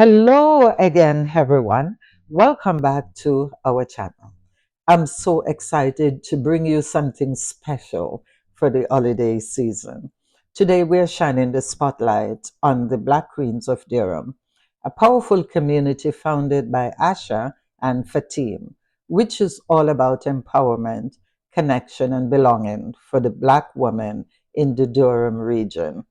Hello again, everyone. Welcome back to our channel. I'm so excited to bring you something special for the holiday season. Today, we're shining the spotlight on the Black Queens of Durham, a powerful community founded by Asha and Fatim, which is all about empowerment, connection, and belonging for the Black woman in the Durham region.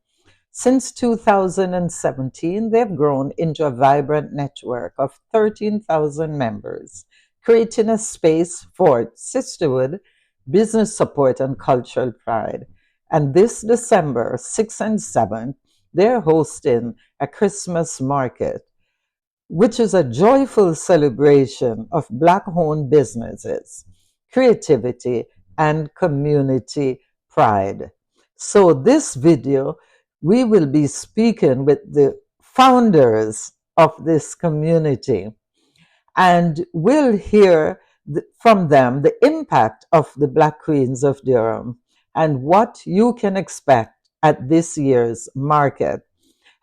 Since 2017, they've grown into a vibrant network of 13,000 members, creating a space for sisterhood, business support, and cultural pride. And this December 6th and 7th, they're hosting a Christmas market, which is a joyful celebration of Black owned businesses, creativity, and community pride. So, this video, we will be speaking with the founders of this community, and we'll hear from them the impact of the Black Queens of Durham and what you can expect at this year's market.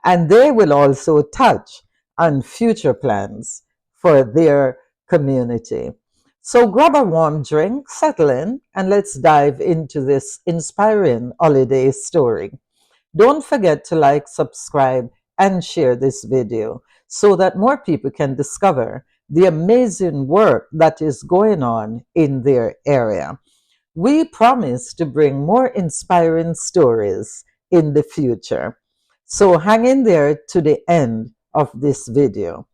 And they will also touch on future plans for their community. So grab a warm drink, settle in, and let's dive into this inspiring holiday story. Don't forget to like, subscribe, and share this video so that more people can discover the amazing work that is going on in their area. We promise to bring more inspiring stories in the future. So hang in there to the end of this video.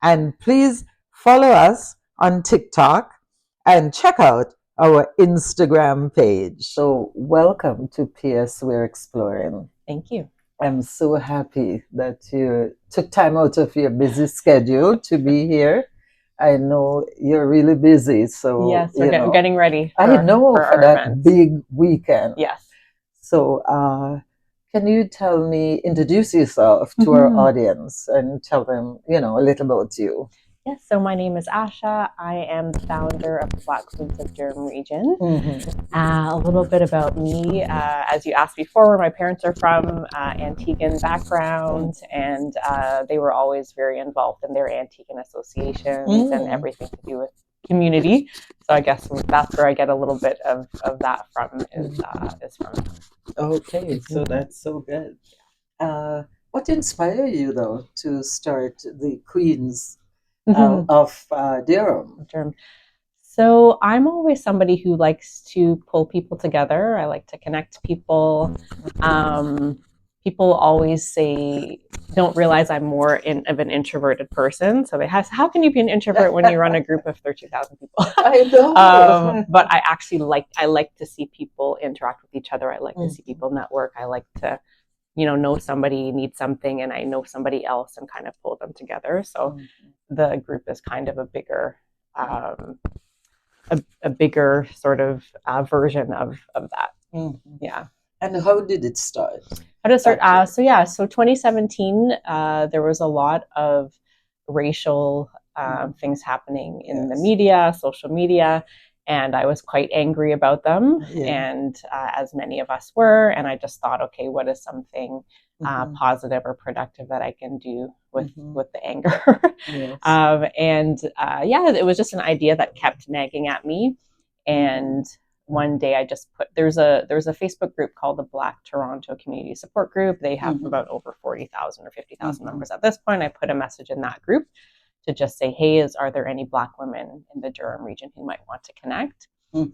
And please follow us on TikTok and check out our Instagram page. So welcome to PS We're Exploring. Thank you. I'm so happy that you took time out of your busy schedule to be here. I know you're really busy, so Yes, we're getting ready. I know for that events. big weekend. Yes. So, can you introduce yourself to our audience and tell them, a little about you? Yes, so my name is Asha. I am the founder of Black Queens of Durham Region. A little bit about me, as you asked before, where my parents are from, Antiguan background, and they were always very involved in their Antiguan associations and everything to do with community. So I guess that's where I get a little bit of that from is from. Okay, so that's so good. What inspired you though to start the Queens of Durham? So I'm always somebody who likes to pull people together. I like to connect people. People always don't realize I'm more of an introverted person. So they ask, how can you be an introvert when you run a group of 13,000 people? I know. But I actually like to see people interact with each other. I like to see people network. I like to, know somebody needs something and I know somebody else and kind of pull them together. So the group is kind of a bigger a bigger sort of version of that. Yeah. And how did it start? How did it start? So 2017, there was a lot of racial things happening in the media, social media, and I was quite angry about them, and as many of us were, and I just thought, okay, what is something positive or productive that I can do with the anger? It was just an idea that kept nagging at me, and one day I just there's a Facebook group called the Black Toronto Community Support Group. They have about over 40,000 or 50,000 members at this point. I put a message in that group to just say, hey, are there any Black women in the Durham region who might want to connect?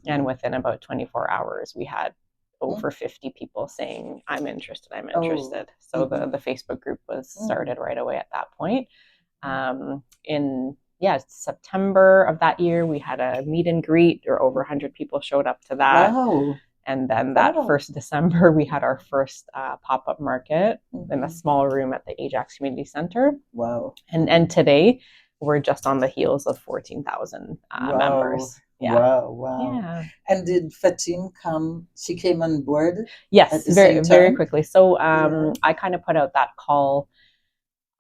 And within about 24 hours, we had over 50 people saying, I'm interested. So the Facebook group was started right away at that point. In September of that year, we had a meet and greet, or over 100 people showed up to that. Wow. And then that first December, we had our first pop-up market in a small room at the Ajax Community Center. Wow. And today, we're just on the heels of 14,000 members. Yeah. Wow. Yeah. And did Fatim come? She came on board? Yes, very quickly. So I kind of put out that call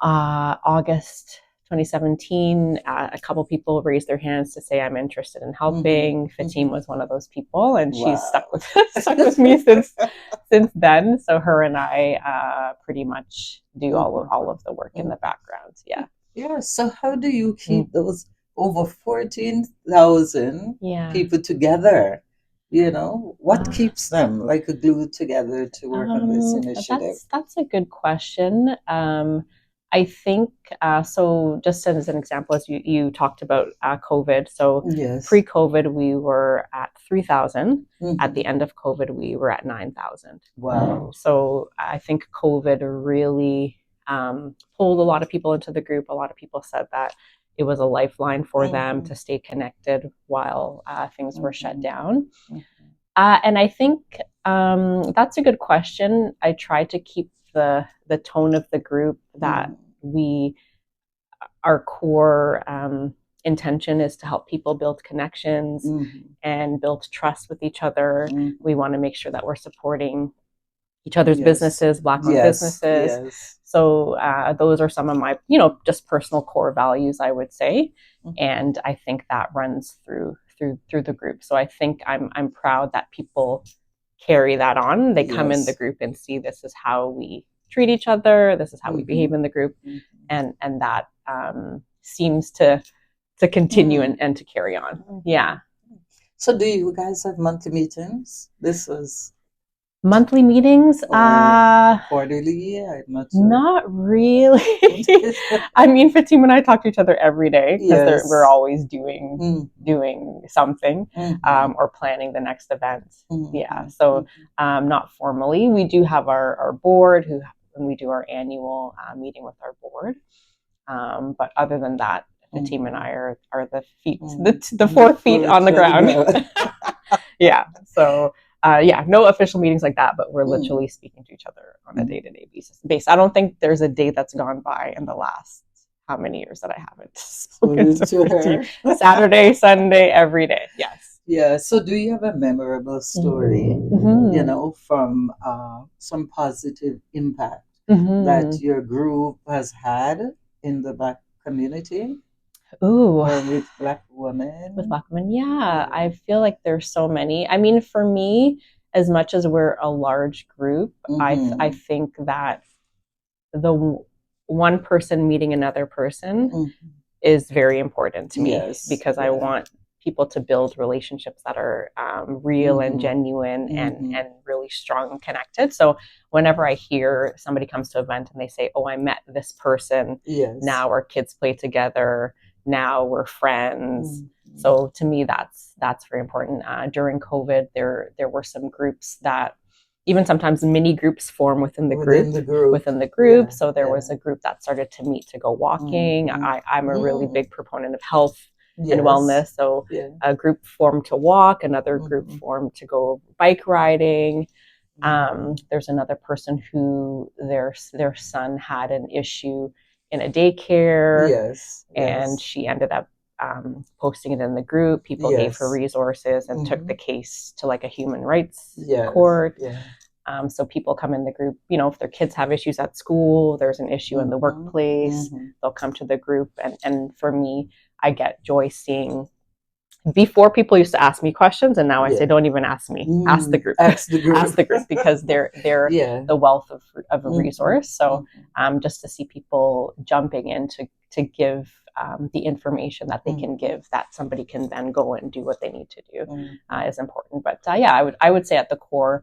August 2017. A couple people raised their hands to say I'm interested in helping. Fatim was one of those people, and she's stuck with me since then. So her and I pretty much do all of the work in the background. Yeah. Yeah, so how do you Mm. keep those over 14,000 Yeah. people together? You know, what Uh, keeps them like a glue together to work on this Um, initiative? that's a good question. I think so. Just as an example, as you talked about COVID. So Yes. pre-COVID, we were at 3,000. At the Hmm. end of COVID, we were at 9,000. Wow. So I think COVID really pulled a lot of people into the group. A lot of people said that it was a lifeline for them Hmm. to stay connected while things were shut Hmm. down. Hmm. And I think that's a good question. I try to keep the tone of the group that Hmm. we our core intention is to help people build connections Hmm. and build trust with each other. Hmm. We want to make sure that we're supporting each other's Yes. businesses, Black-owned Yes. businesses. Yes. So those are some of my, just personal core values, I would say, Hmm. and I think that runs through the group. So I think I'm proud that people carry that on. They come in the Yes. group and see this is how we treat each other. This is how we behave Hmm. in the group, Hmm. and that seems to continue Hmm. and to carry on. Hmm. Yeah. So do you guys have monthly meetings? This was Monthly meetings? or quarterly? I'm not sure. Not really. I mean, Fatima and I talk to each other every day because we're Yes. always doing Mm-hmm. doing something Mm-hmm. or planning the next event. Yeah. Mm-hmm. So not formally. We do have our board when we do our annual meeting with our board. But other than that, Fatima and Mm-hmm. I are the feet, the Mm-hmm. The 4 feet on foot the on the ground. ground. Yeah. So yeah, no official meetings like that, but we're Mm. literally speaking to each other on a day-to-day basis. I don't think there's a day that's gone by in the last how many years that I haven't spoken Spoken to to 15. her. Saturday, Sunday, every day. Yes. Yeah. So, do you have a memorable story, you Mm-hmm. know, from some positive impact that Mm-hmm. your group has had in the Black community Ooh, or with Black with women? Bachman, yeah, Yeah. I feel like there's so many. I mean, for me, as much as we're a large group, I Mm-hmm. think that the one person meeting another person Mm-hmm. is very important to me Yes. because I Yeah. want people to build relationships that are real and Mm-hmm. genuine Mm-hmm. and really strong and connected. So whenever I hear somebody comes to an event and they say, "Oh, I met this person. Yes. Now our kids play together. Now we're friends." Mm-hmm. So to me, that's very important. During COVID, there were some groups that even sometimes mini groups form Within the group. within the group. Yeah. So there Yeah. was a group that started to meet to go walking. Mm-hmm. I'm a really Mm. big proponent of health and Yes. wellness. So Yeah. a group formed to walk, another group Mm-hmm. formed to go bike riding. Mm-hmm. There's another person who their son had an issue in a daycare, Yes. and Yes. she ended up posting it in the group. People gave her Yes. resources and took Mm-hmm. the case to like a human rights Yes. court. Yeah. So people come in the group, if their kids have issues at school, there's an issue in the Mm-hmm. workplace, Mm-hmm. they'll come to the group. And for me, I get joy seeing. Before, people used to ask me questions, and now I say, Yeah. don't even ask me, ask the Mm. group. Ask the Ask group. the group because they're Yeah. the wealth of a Mm-hmm. resource. So Mm-hmm. just to see people jumping in to give the information that they can Mm-hmm. give, that somebody can then go and do what they need to do, Mm-hmm. is important. But yeah, I would say at the core,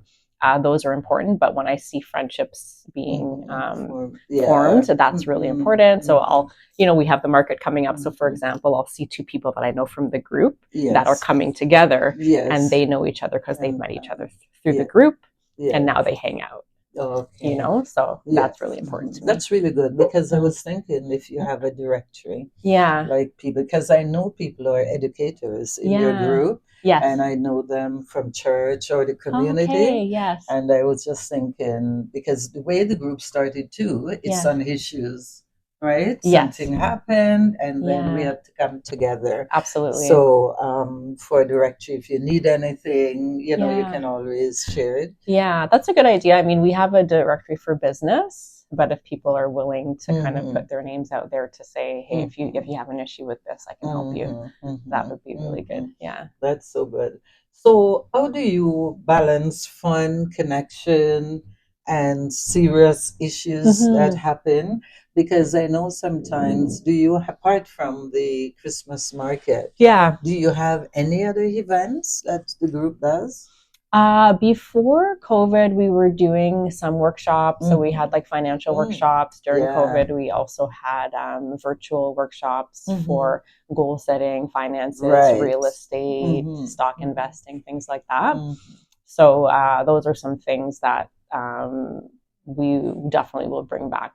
those are important. But when I see friendships being Mm-hmm. formed, Yeah. so that's really Mm-hmm. important. So Mm-hmm. we have the market coming up. So for Mm-hmm. example, I'll see two people that I know from the group that are Yes. coming together, and Yes. they know each other because they've And met each other through the yeah. group, and Yeah. now they hang out. Okay. So Yeah. that's really important to me. That's really good because I Mhm. was thinking if you have a directory, Yeah. like people, because I know people who are educators in your Yeah. group, Yes. and I know them from church or the Okay. community. Yes. And I was just thinking, because the way the group started too, it's Yeah. on issues, right? Yes. Something happened, and then we Yeah. have to come together. Absolutely. So, for a directory, if you need anything, you Yeah. can always share it. Yeah, that's a good idea. I mean, we have a directory for business, but if people are willing to kind of Mm-hmm. put their names out there to say, hey, if you have an issue with this, I can help you. Mm-hmm. That Mm-hmm. would be really Mm-hmm. good. Yeah. That's so good. So, how do you balance fun, connection, and serious issues that Mhm. happen? Because I know sometimes, do you, apart from the Christmas market, Yeah. do you have any other events that the group does? Before COVID, we were doing some workshops. So we had like financial Mm. workshops. During Yeah. COVID, we also had virtual workshops for goal setting, finances, Right. real estate, stock investing, things like that. So those are some things that we definitely will bring back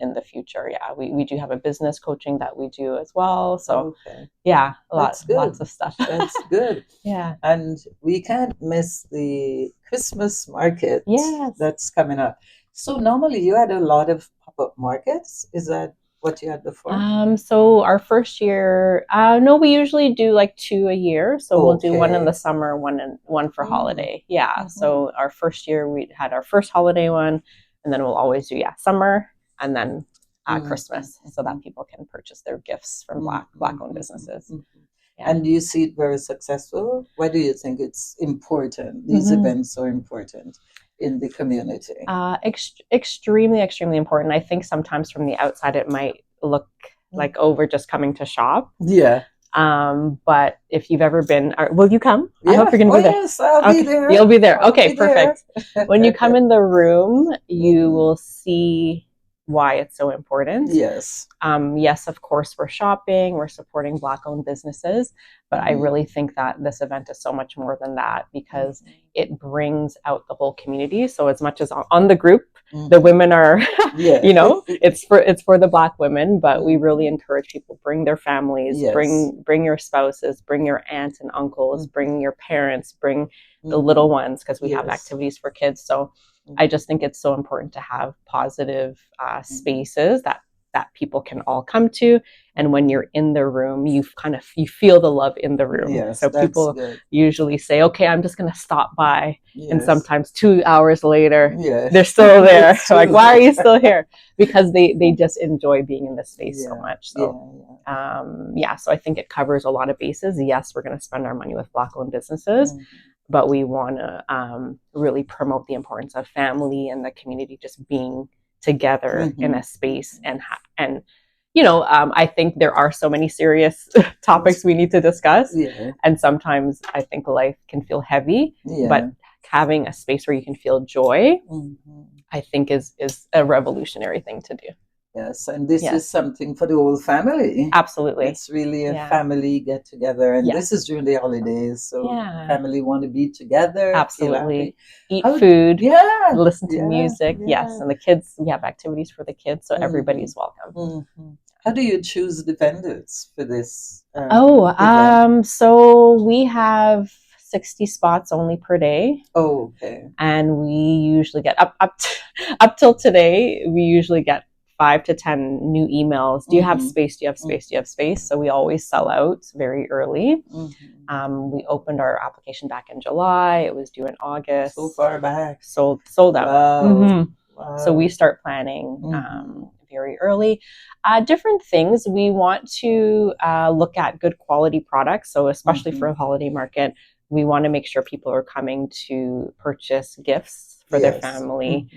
in the future. Yeah, we do have a business coaching that we do as well. So yeah, lots of stuff. That's good. Yeah. And we can't miss the Christmas market Yes. that's coming up. So normally you had a lot of pop-up markets. Is that what you had before? So our first year, no, we usually do like 2 a year. So we'll do one in the Okay. summer, one for holiday. Yeah. So our first year we had our first holiday one, and then we'll always do summer and then Christmas, so that people can purchase their gifts from black owned businesses. Yeah. And do you see it very successful? Why do you think it's important? These events are important in the community. Extremely important. I think sometimes from the outside it might look like, oh, we're just coming to shop. Yeah. But if you've ever been, will you come? Yeah. I hope you're going to be there. Yes, I'll be there. You'll be there. I'll Okay, be there. perfect. When you come in the room, you will see why it's so important. Yes. Yes, of course, we're shopping, we're supporting Black-owned businesses, but I really think that this event is so much more than that because it brings out the whole community. So as much as on the group, the women are, you know, it's for the Black women, but we really encourage people, bring their families, bring your spouses, bring your aunts and uncles, bring your parents, bring the little ones, because we have activities for kids. So I just think it's so important to have positive spaces that people can all come to, and when you're in the room, you feel the love in the room. Yes, so people usually say, "Okay, I'm just going to stop by," and sometimes 2 hours later, they're still there. Like, why are you still here? Because they just enjoy being in this space so much. So so I think it covers a lot of bases. Yes, we're going to spend our money with Black-owned businesses. But we want to really promote the importance of family and the community just being together in a space, and I think there are so many serious topics we need to discuss, and sometimes I think life can feel heavy, but having a space where you can feel joy, I think is a revolutionary thing to do. Yes, and this is something for the whole family. Absolutely. It's really a family get together, and this is during the holidays, so family want to be together. Absolutely. Eat food, listen to music. Yes, and the kids, we have activities for the kids, so everybody's welcome. How do you choose the vendors for this? So we have 60 spots only per day. Oh, okay. And we usually get up till today, we usually get 5 to 10 new emails. Do you have space? Do you have space? Do you have space? So we always sell out very early. We opened our application back in July. It was due in August. So far back. Sold out. Wow. Wow. So we start planning very early. Different things. We want to look at good quality products. So especially for a holiday market, we want to make sure people are coming to purchase gifts for their family.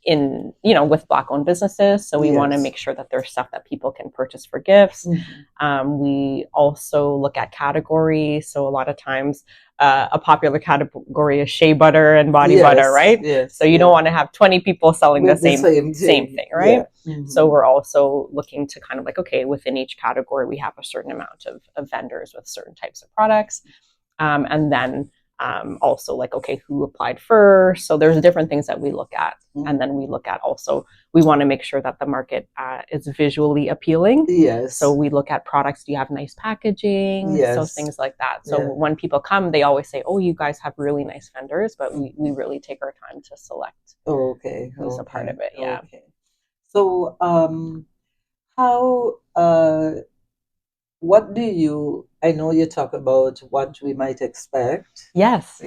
With Black-owned businesses. So we want to make sure that there's stuff that people can purchase for gifts. We also look at categories. So a lot of times a popular category is shea butter and body butter, right? Yes, so you don't want to have 20 people selling the same thing, right? So we're also looking to kind of like, okay, within each category, we have a certain amount of vendors with certain types of products. And then also like, okay, who applied first? So there's different things that we look at. And then we look at also, we want to make sure that the market is visually appealing. Yes. So we look at products. Do you have nice packaging? So things like that. So when people come, they always say, oh, you guys have really nice vendors, but we really take our time to select who's a part of it. Yeah. Okay. So how what do you, I know you talk about what we might expect. Yes.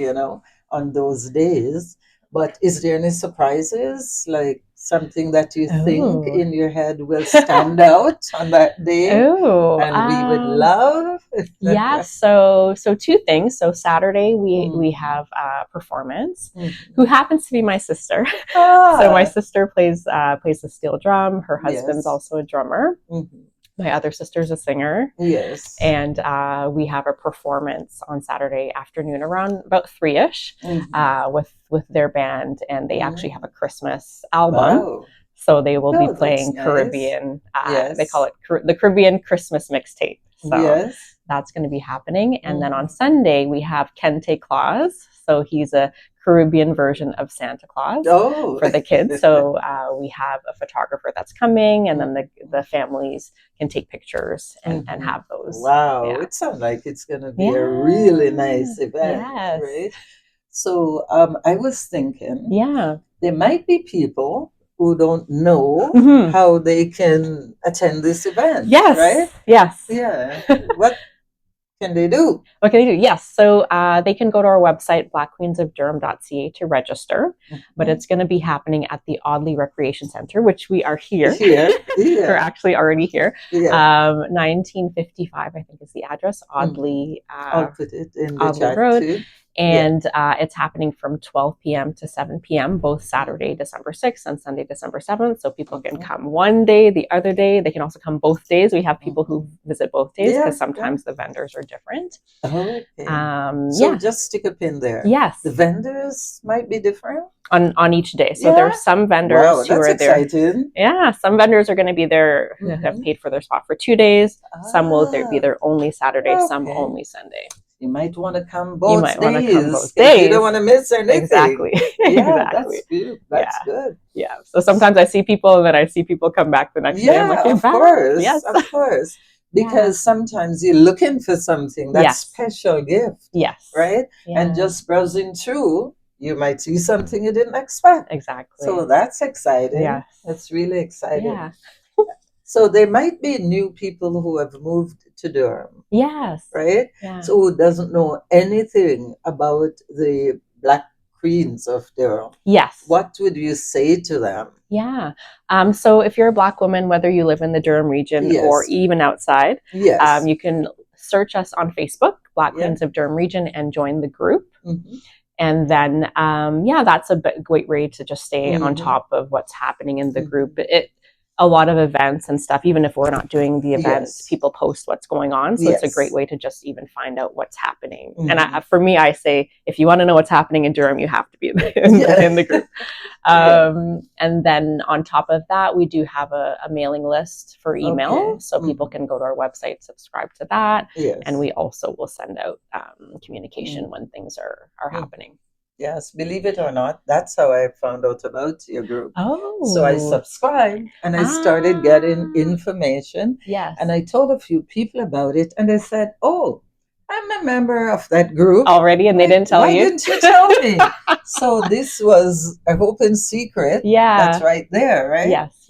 On those days, but is there any surprises? Like, Something that you think Oh. in your head will stand out on that day, Oh, and we would love. yeah. So two things. So Saturday we have a performance. Who happens to be my sister. So my sister plays the steel drum. Her husband's Yes. also a drummer. My other sister's a singer. Yes. And we have a performance on Saturday afternoon around about 3-ish with their band, and they actually have a Christmas album. Wow. So they will be Oh, playing that's nice. Caribbean. Yes. They call it the Caribbean Christmas mixtape. So Yes. that's going to be happening. And then on Sunday we have Kente Claus. So he's a Caribbean version of Santa Claus for the kids. So we have a photographer that's coming, and then the families can take pictures and have those. Wow, Yeah. it sounds like it's going to be a really nice event, Yes. right? So I was thinking, Yeah, there might be people who don't know how they can attend this event. Yes. Right? Yes. Yeah. What can they do? What can they do? Yes. So they can go to our website, blackqueensofdurham.ca, to register. But it's going to be happening at the Audley Recreation Center, which we are here. We're actually already here. 1955, I think, is the address. Audley. I'll put it in the Audley chat Road. too. And it's happening from 12 p.m. to 7 p.m. both Saturday, December 6th and Sunday, December 7th. So people can come one day, the other day. They can also come both days. We have people who visit both days because sometimes the vendors are different. Okay. So just stick a pin there. Yes. The vendors might be different on each day. So there's some vendors who are exciting. there. Yeah, some vendors are going to be there who have paid for their spot for 2 days. Some will be there only Saturday, some only Sunday. You might want to come both days. You don't want to miss anything. Exactly. Yeah, that's good. That's good. Yeah. So sometimes I see people, and then I see people come back the next day. I'm like, of course. Yes, of course. Because sometimes you're looking for something, that special gift. Yes. Right? Yeah. And just browsing through, you might see something you didn't expect. Exactly. So that's exciting. Yes. That's really exciting. Yeah. So there might be new people who have moved to Durham. Yes. Right? Yeah. So who doesn't know anything about the Black Queens of Durham. Yes. What would you say to them? Yeah. So if you're a Black woman, whether you live in the Durham region or even outside, you can search us on Facebook, Black Queens of Durham Region, and join the group. And then, that's a great way to just stay on top of what's happening in the group. A lot of events and stuff, even if we're not doing the events, people post what's going on. So it's a great way to just even find out what's happening. And for me, I say, if you want to know what's happening in Durham, you have to be in the group. And then on top of that, we do have a mailing list for email. So people can go to our website, subscribe to that. And we also will send out communication when things are happening. Yes, believe it or not, that's how I found out about your group. Oh. So I subscribed and I started getting information. Yes. And I told a few people about it, and they said, "Oh, I'm a member of that group already," and they didn't tell you. Why didn't you tell me? So this was an open secret. Yeah. That's right there, right? Yes.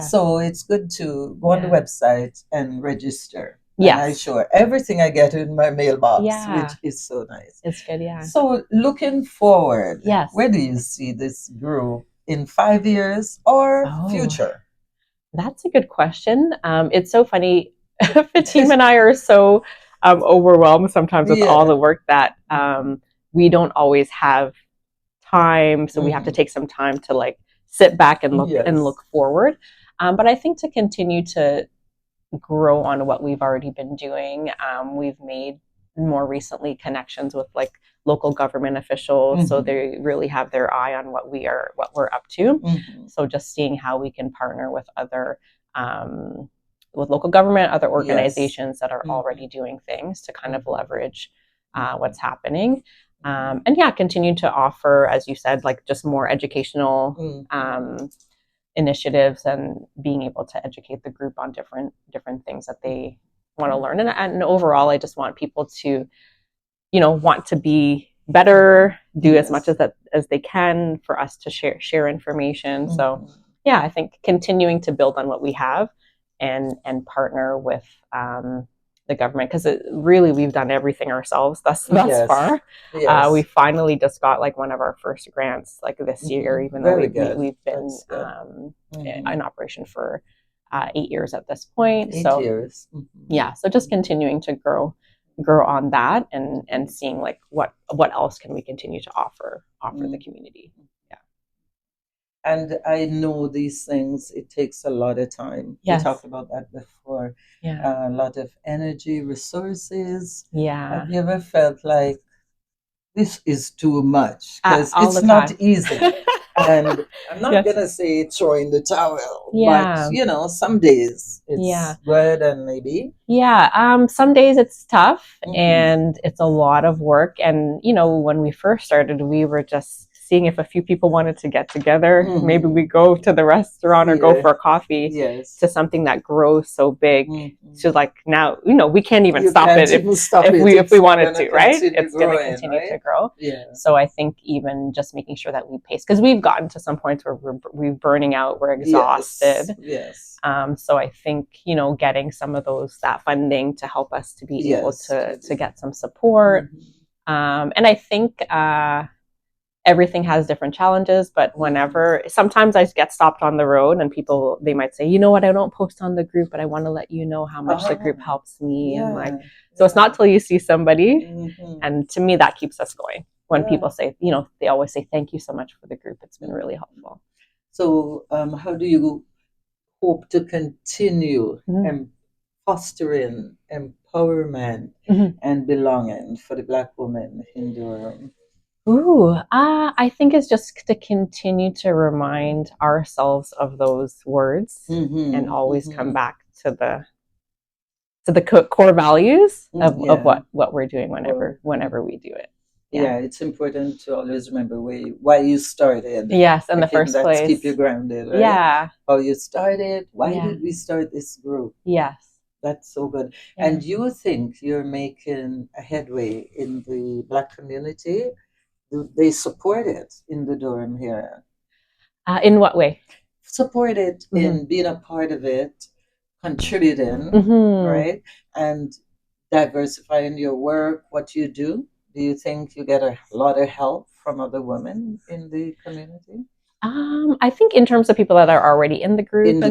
So it's good to go on the website and register. Yes. And I show everything I get in my mailbox, which is so nice. It's good, yeah. So looking forward, where do you see this group in 5 years or future? That's a good question. It's so funny. Fatim and I are so overwhelmed sometimes with all the work that we don't always have time. So we have to take some time to like sit back and look forward. But I think to continue to grow on what we've already been doing. We've made more recently connections with like local government officials, so they really have their eye on what we're up to. So just seeing how we can partner with other with local government, other organizations that are already doing things to kind of leverage what's happening. And continue to offer, as you said, like just more educational initiatives and being able to educate the group on different things that they want to learn. And overall, I just want people to, want to be better, do as much as they can for us to share information. So I think continuing to build on what we have and partner with the government, because really we've done everything ourselves thus Yes. far. Yes. We finally just got like one of our first grants like this year, even though Very we've good. been That's good. in operation for 8 years at this point. 8 years. Yeah, so just continuing to grow on that, and seeing like what else can we continue to offer the community. Yeah. And I know these things, it takes a lot of time. Yes. We talked about that before. Yeah. A lot of energy, resources. Yeah. Have you ever felt like this is too much? Because All it's the not time. easy. And I'm not Yes. gonna say throw in the towel, Yeah. but you know, some days it's Yeah. good and maybe. Yeah. Some days it's tough and it's a lot of work. And, you know, when we first started, we were just seeing if a few people wanted to get together. Maybe we go to the restaurant or go for a coffee. Yes. To something that grows so big. To like now, you know, we can't even You stop can't it even stop if it. we It's wanted to, gonna right? continue It's going to growing, continue right? to grow. Yeah. So I think even just making sure that we pace, because we've gotten to some points where we're burning out, we're exhausted. Yes. So I think, you know, getting some of that funding to help us to be able to get some support. And I think everything has different challenges, but whenever, sometimes I get stopped on the road and people, they might say, you know what, I don't post on the group, but I want to let you know how much the group helps me. And like, so it's not till you see somebody. And to me, that keeps us going. When people say, you know, they always say, thank you so much for the group. It's been really helpful. So how do you hope to continue fostering empowerment and belonging for the Black woman in Durham? I think it's just to continue to remind ourselves of those words and always come back to the core values of what we're doing whenever we do it. Yeah, it's important to always remember why you started. Yes, in the first place. Keep you grounded, right? Yeah. How you started. Why did we start this group? Yes. That's so good. Yeah. And you think you're making a headway in the Black community? Do they support it in the Durham here? In what way? Support it in being a part of it, contributing, right? And diversifying your work, what you do. Do you think you get a lot of help from other women in the community? I think in terms of people that are already in the group.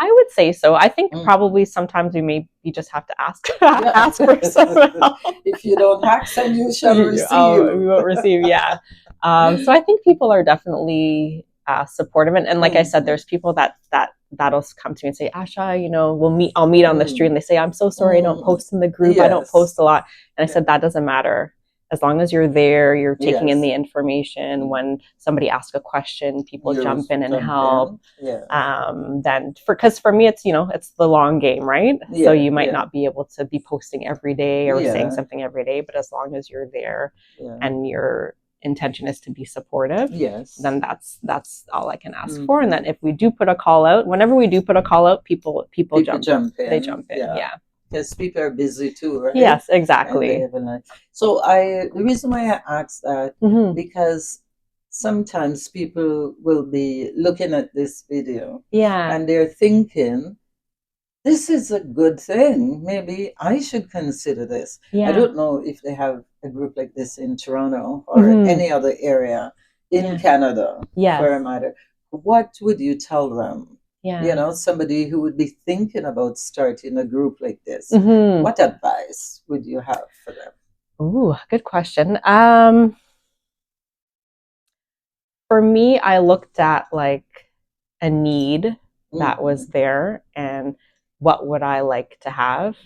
I would say so. I think probably sometimes you just have to ask for some help. If you don't ask, then you shall receive. We won't receive. Yeah. So I think people are definitely supportive, and like I said, there's people that'll come to me and say, Asha, you know, I'll meet on the street, and they say, I'm so sorry I don't post in the group. I don't post a lot. And I said, that doesn't matter. As long as you're there, you're taking in the information. When somebody asks a question, people jump in and help. Then because for me, it's, you know, it's the long game, right? So you might not be able to be posting every day or saying something every day, but as long as you're there and your intention is to be supportive, then that's all I can ask for. And then if we do put a call out, whenever we do put a call out, people jump in. They jump in. Yeah. Because people are busy too, right? Yes, exactly. So the reason why I asked that, because sometimes people will be looking at this video and they're thinking, this is a good thing. Maybe I should consider this. I don't know if they have a group like this in Toronto or any other area in Canada, for a matter. What would you tell them? You know, somebody who would be thinking about starting a group like this. What advice would you have for them? Ooh, good question. For me, I looked at like a need that was there and what would I like to have.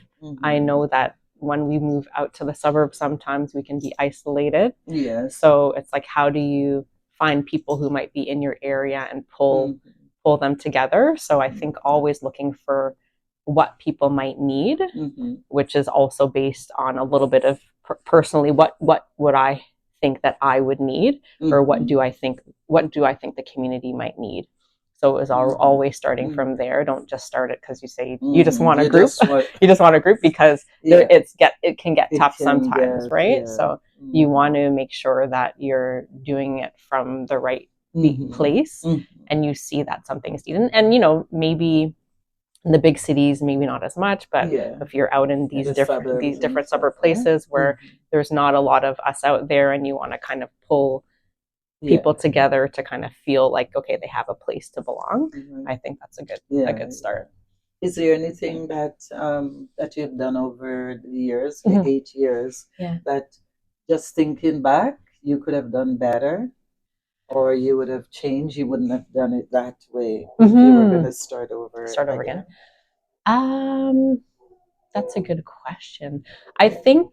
I know that when we move out to the suburbs, sometimes we can be isolated. Yes. So it's like, how do you find people who might be in your area and pull them together? So I think always looking for what people might need, which is also based on a little bit of personally, what would I think that I would need, or what do I think the community might need. So it was always starting from there. Don't just start it because you say you just want a group. You just want a group because it can get tough sometimes, right? So you want to make sure that you're doing it from the right place, and you see that something is needed. And you know, maybe In the big cities, maybe not as much, but Yeah. if you're out in these The different suburbs and suburb stuff, right? places where there's not a lot of us out there, and you want to kind of pull Yeah. people together to kind of feel like, okay, they have a place to belong. Mhm. I think that's a Yeah. good start. Is there anything that that you've done over the years, the Mhm. 8 years, Yeah. that just thinking back, you could have done better, or you would have changed, you wouldn't have done it that way if you were going to start over again? That's a good question. I think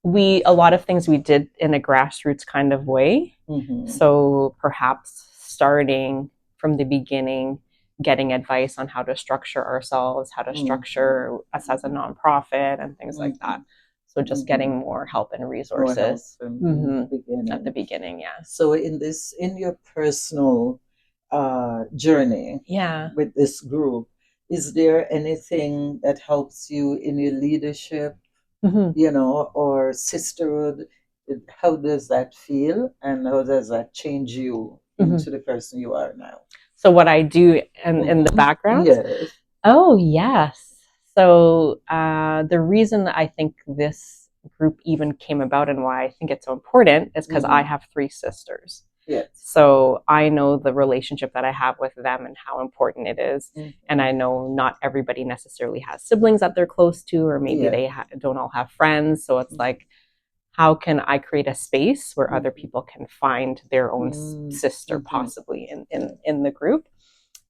a lot of things we did in a grassroots kind of way. Mhm. So perhaps starting from the beginning, getting advice on how to structure ourselves, how to structure us as a nonprofit, and things like that. So just getting more help and More help resources from the at the beginning. beginning. Yeah. So in your personal journey Yeah. with this group, is there anything that helps you in your leadership, Mhm. or sisterhood? How does that feel, and how does that change you into the person you are now? So what I do in the background? Yes. Oh, yes. So the reason I think this group even came about and why I think it's so important is because I have 3 sisters. Yes. So I know the relationship that I have with them and how important it is. And I know not everybody necessarily has siblings that they're close to, or maybe they don't all have friends. So it's like, how can I create a space where other people can find their own sister possibly in the group?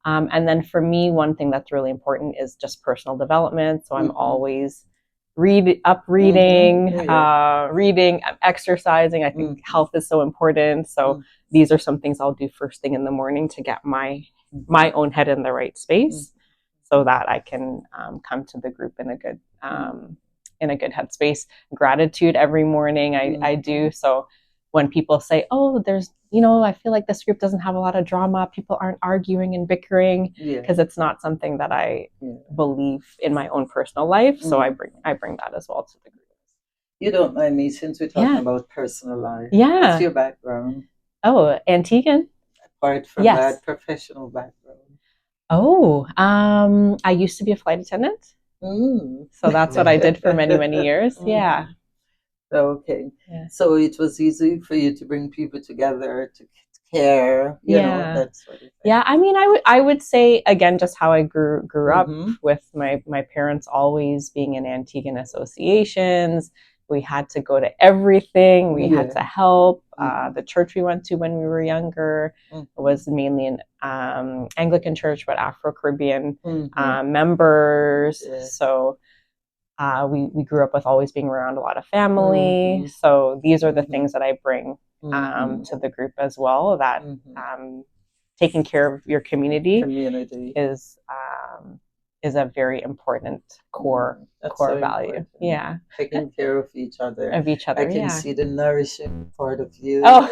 And then for me, one thing that's really important is just personal development. So I'm always reading, exercising. I think health is so important. So these are some things I'll do first thing in the morning to get my own head in the right space, so that I can come to the group in a good headspace. Gratitude every morning I do. So when people say, oh, there's, I feel like this group doesn't have a lot of drama, people aren't arguing and bickering, because it's not something that I believe in my own personal life. So I bring that as well to the group. You don't mind me, since we're talking about personal life. Yeah. What's your background? Oh, Antiguan. Apart from that, professional background. Oh, I used to be a flight attendant. So that's what I did for many, many years. Yeah. Okay. So it was easy for you to bring people together to care, that sort of thing. Yeah, I mean, I would say, again, just how I grew up with my parents always being in Antiguan associations. We had to go to everything. We had to help. The church we went to when we were younger was mainly an Anglican church, but Afro-Caribbean members. So we grew up with always being around a lot of family. So these are the things that I bring to the group as well, that taking care of your community is a very important core value. Important. Yeah. Taking care of each other. I can see the nourishing part of you. Oh.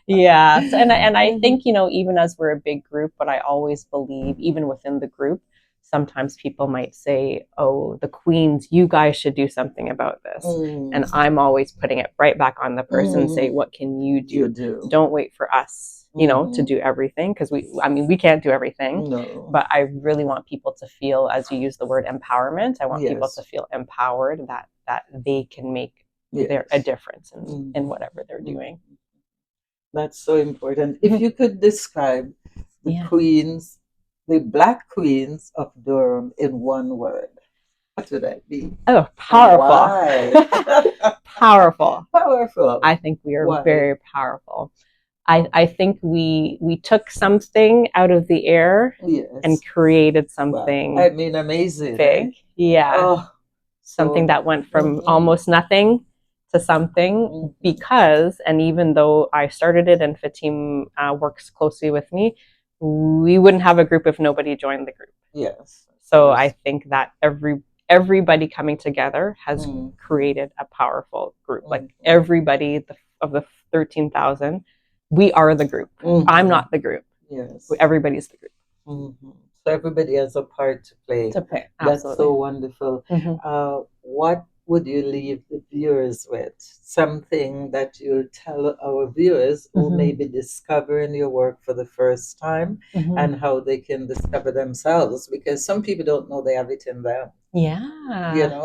Yes. And I think, even as we're a big group, but I always believe, even within the group, sometimes people might say, oh, the queens, you guys should do something about this. And I'm always putting it right back on the person and say, what can you do? Don't wait for us, to do everything, because we can't do everything. No. But I really want people to feel, as you use the word empowerment, I want people to feel empowered that they can make a difference in whatever they're doing. That's so important. If you could describe the queens, the Black Queens of Durham, in one word, what would that be? Oh, powerful. Powerful. Powerful. I think we are very powerful. I think we took something out of the air and created something. Wow. I mean, amazing. Big. Eh? Yeah. Oh, something that went from almost nothing to something, because, and even though I started it and Fatim works closely with me, we wouldn't have a group if nobody joined the group. Yes. So I think that everybody coming together has created a powerful group. Like everybody of the 13,000, we are the group. I'm not the group. Yes. Everybody's the group. So everybody has a part to play. Absolutely. That's so wonderful. What would you leave the viewers with? Something that you'll tell our viewers who may be discovering your work for the first time and how they can discover themselves, because some people don't know they have it in them. Yeah.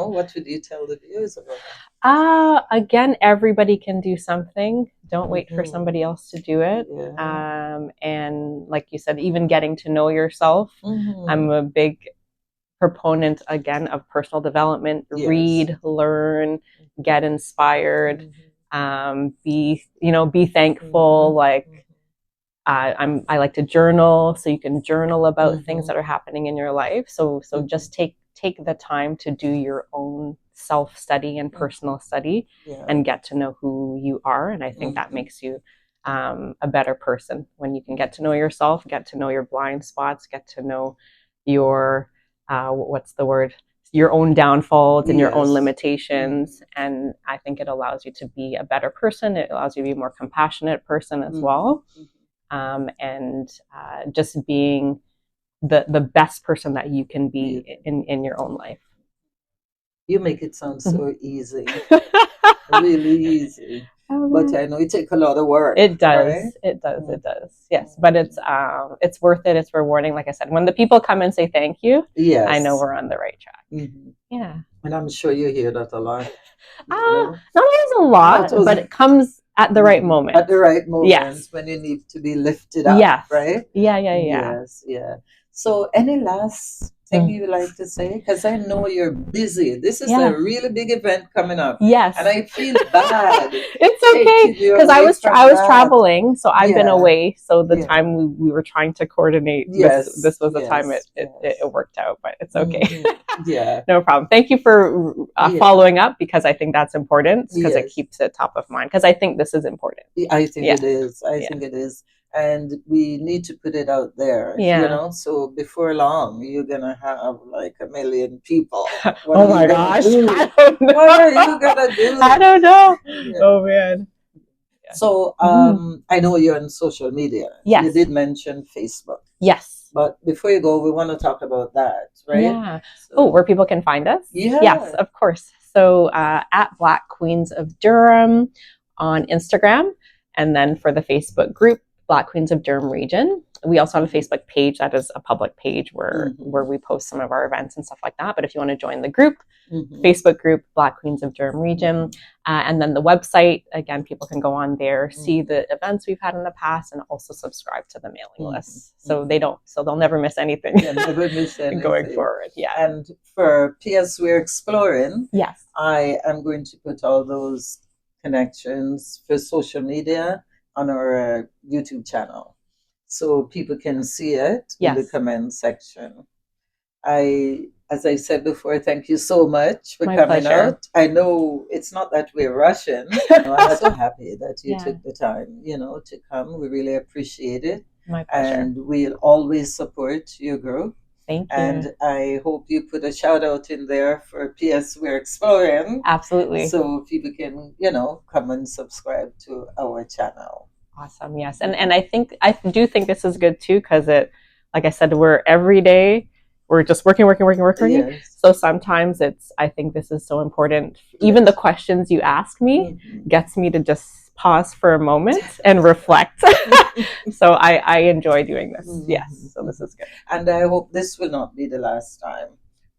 What would you tell the viewers about Again, everybody can do something. Don't wait for Mhm. somebody else to do it. Yeah. And like you said, even getting to know yourself. Mhm. I'm a big proponent again of personal development. Yes. Read, learn, get inspired. Be thankful. Like I like to journal, so you can journal about things that are happening in your life. So just take the time to do your own self study and personal study, Yeah. and get to know who you are. And I think that makes you a better person when you can get to know yourself, get to know your blind spots, get to know your what's the word? Your own downfalls and your own Yes. limitations. And I think it allows you to be a better person. It allows you to be a more compassionate person as well. And just being the best person that you can be in your own life. You make it sound so easy, really easy. But I know it takes a lot of work. It does. Right? It does. It does. Yes, but it's worth it. It's rewarding. Like I said, when the people come and say thank you, Yes. I know we're on the right track. Yeah. And I'm sure you hear that a lot. Not always a lot, but it comes at the right moment. At the right moment, yes. When you need to be lifted up. Yes. Right? Yeah. Yes. Yeah. So, any last thing you would like to say? Because I know you're busy. This is a really big event coming up. Yes. And I feel bad. It's okay, because I was traveling, so I've been away. So the time we were trying to coordinate, this was the time it worked out. But it's okay. Yeah. No problem. Thank you for following up, because I think that's important, because it keeps it top of mind, because I think this is important. I think it is. I think it is. And we need to put it out there. So before long, you're gonna have like 1 million people. Oh my gosh. I don't know. What are you gonna do? I don't know. Oh man. So I know you're on social media. Yes. You did mention Facebook. Yes. But before you go, we want to talk about that, right? Yeah. Where people can find us? Yeah. Yes, of course. So at Black Queens of Durham on Instagram, and then for the Facebook group, Black Queens of Durham Region. We also have a Facebook page that is a public page where we post some of our events and stuff like that. But if you want to join the group, Facebook group, Black Queens of Durham Region. And then the website, again, people can go on there, see the events we've had in the past, and also subscribe to the mailing list. So they'll never miss anything. Yeah, never miss anything. Going forward. Yeah. And for PS We're Exploring, yes, I am going to put all those connections for social media on our YouTube channel, so people can see it in the comment section. As I said before, thank you so much for coming out. I know it's not that we're rushing. I'm so happy that you took the time, to come. We really appreciate it. My pleasure. And we'll always support your group. Thank you. And I hope you put a shout out in there for PS We're Exploring. Absolutely. So people can, come and subscribe to our channel. Awesome. Yes. And I do think this is good too, because like I said, we're every day, we're just working. Yes. So sometimes I think this is so important. Even the questions you ask me gets me to just pause for a moment and reflect. So I enjoy doing this. Yes. So this is good. And I hope this will not be the last time.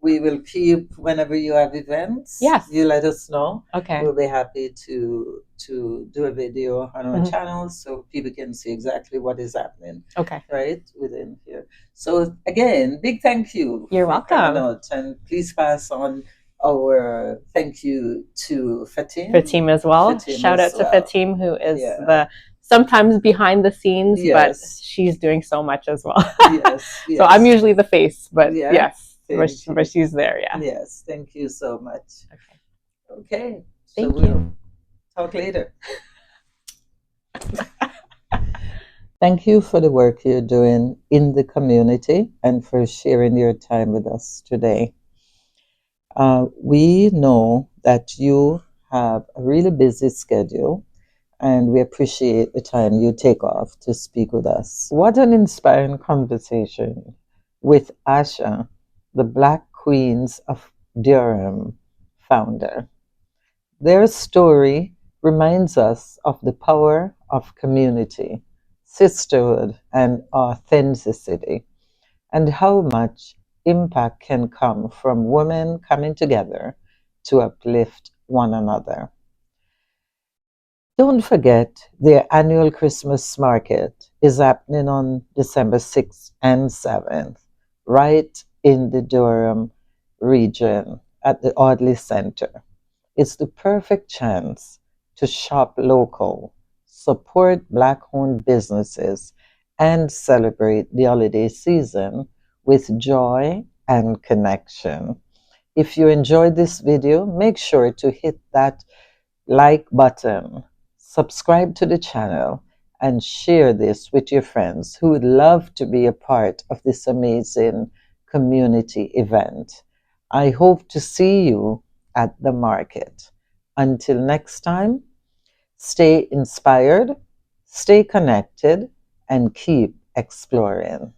We will keep, whenever you have events, yes, you let us know. Okay. We'll be happy to do a video on our channel so people can see exactly what is happening. Okay. Right within here. So again, big thank you. You're welcome. Coming out, and please pass on our thank you to Fatim. Fatim as well. Shout out to Fatim, who is the sometimes behind the scenes, but she's doing so much as well. Yes. So I'm usually the face, but yes. But she's there, yeah. Yes, thank you so much. Okay. Thank you. Talk later. Thank you for the work you're doing in the community and for sharing your time with us today. We know that you have a really busy schedule, and we appreciate the time you take off to speak with us. What an inspiring conversation with Asha, the Black Queens of Durham founder. Their story reminds us of the power of community, sisterhood, and authenticity, and how much impact can come from women coming together to uplift one another. Don't forget, their annual Christmas market is happening on December 6th and 7th, right in the Durham region at the Audley Center. It's the perfect chance to shop local, support Black owned businesses, and celebrate the holiday season with joy and connection. If you enjoyed this video, make sure to hit that like button, subscribe to the channel, and share this with your friends who would love to be a part of this amazing community event. I hope to see you at the market. Until next time, stay inspired, stay connected, and keep exploring.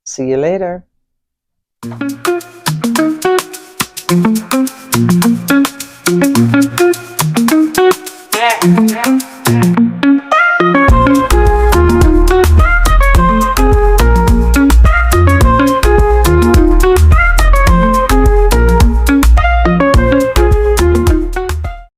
See you later.